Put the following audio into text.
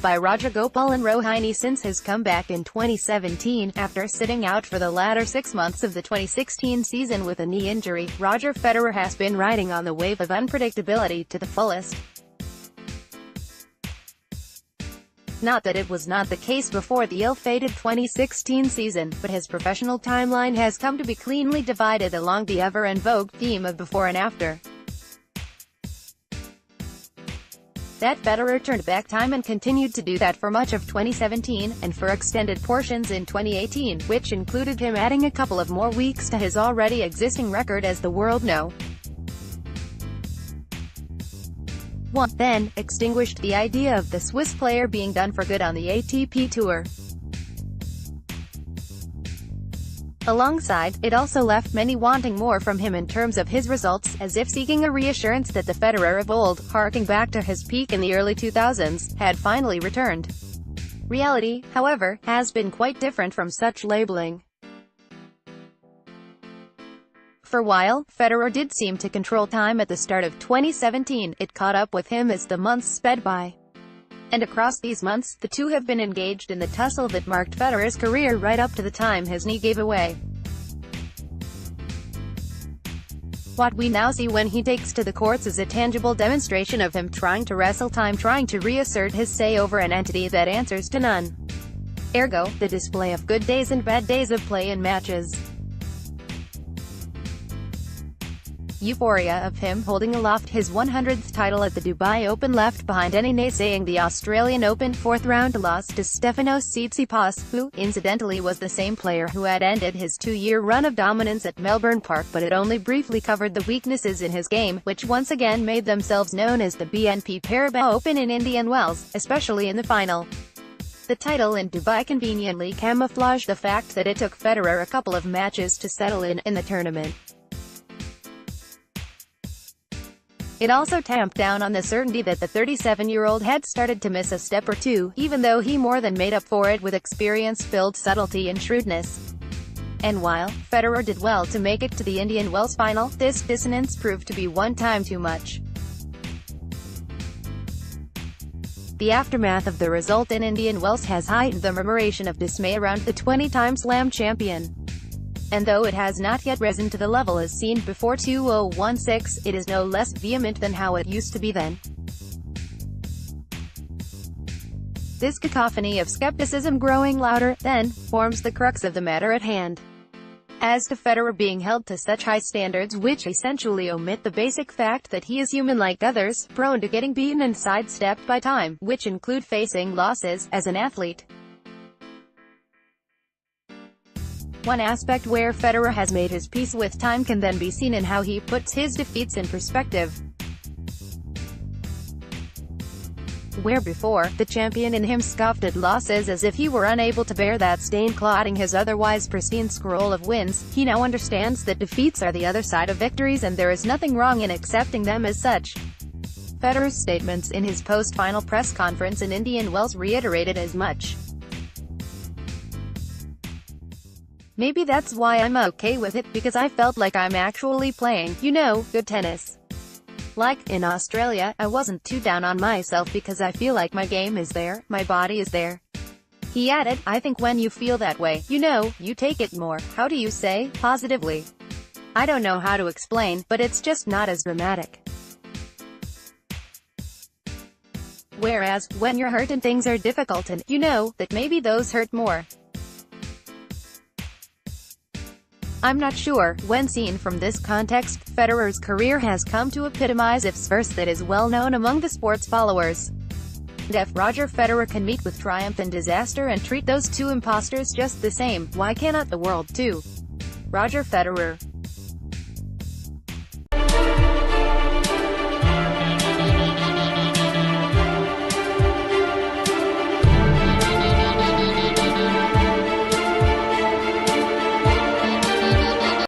by Rajagopalan RohineeSince has come back in 2017, after sitting out for the latter 6 months of the 2016 season with a knee injury. Roger Federer has been riding on the wave of unpredictability to the fullest. Not that it was not the case before the ill-fated 2016 season, but his professional timeline has come to be cleanly divided along the ever-in-vogue theme of before and after. That Federer turned back time and continued to do that for much of 2017, and for extended portions in 2018, which included him adding a couple of more weeks to his already existing record as the world know. Then extinguished the idea of the Swiss player being done for good on the ATP Tour. Alongside, it also left many wanting more from him in terms of his results, as if seeking a reassurance that the Federer of old, harking back to his peak in the early 2000s, had finally returned. Reality, however, has been quite different from such labeling. For a while, Federer did seem to control time at the start of 2017, it caught up with him as the months sped by. And across these months, the two have been engaged in the tussle that marked Federer's career right up to the time his knee gave away. What we now see when he takes to the courts is a tangible demonstration of him trying to wrestle time, trying to reassert his say over an entity that answers to none. Ergo, the display of good days and bad days of play in matches. Euphoria of him holding aloft his 100th title at the Dubai Open left behind any naysaying the Australian Open fourth-round loss to Stefanos Tsitsipas, who, incidentally, was the same player who had ended his 2-year run of dominance at Melbourne Park, but it only briefly covered the weaknesses in his game, which once again made themselves known as the BNP Paribas Open in Indian Wells, especially in the final. The title in Dubai conveniently camouflaged the fact that it took Federer a couple of matches to settle in the tournament. It also tamped down on the certainty that the 37-year-old had started to miss a step or two, even though he more than made up for it with experience-filled subtlety and shrewdness. And while Federer did well to make it to the Indian Wells final, this dissonance proved to be one time too much. The aftermath of the result in Indian Wells has heightened the murmuration of dismay around the 20-time Slam champion. And though it has not yet risen to the level as seen before 2016, it is no less vehement than how it used to be then. This cacophony of skepticism growing louder, then, forms the crux of the matter at hand. As to Federer being held to such high standards which essentially omit the basic fact that he is human like others, prone to getting beaten and sidestepped by time, which include facing losses, as an athlete. One aspect where Federer has made his peace with time can then be seen in how he puts his defeats in perspective. Where before, the champion in him scoffed at losses as if he were unable to bear that stain clotting his otherwise pristine scroll of wins, he now understands that defeats are the other side of victories and there is nothing wrong in accepting them as such. Federer's statements in his post-final press conference in Indian Wells reiterated as much. Maybe that's why I'm okay with it, because I felt like I'm actually playing, good tennis. Like, in Australia, I wasn't too down on myself because I feel like my game is there, my body is there. He added, I think when you feel that way, you take it more, how do you say, positively. I don't know how to explain, but it's just not as dramatic. Whereas, when you're hurt and things are difficult and, that maybe those hurt more. I'm not sure. When seen from this context, Federer's career has come to epitomize if's verse that is well known among the sport's followers. And if Roger Federer can meet with triumph and disaster and treat those two imposters just the same, why cannot the world too? Roger Federer.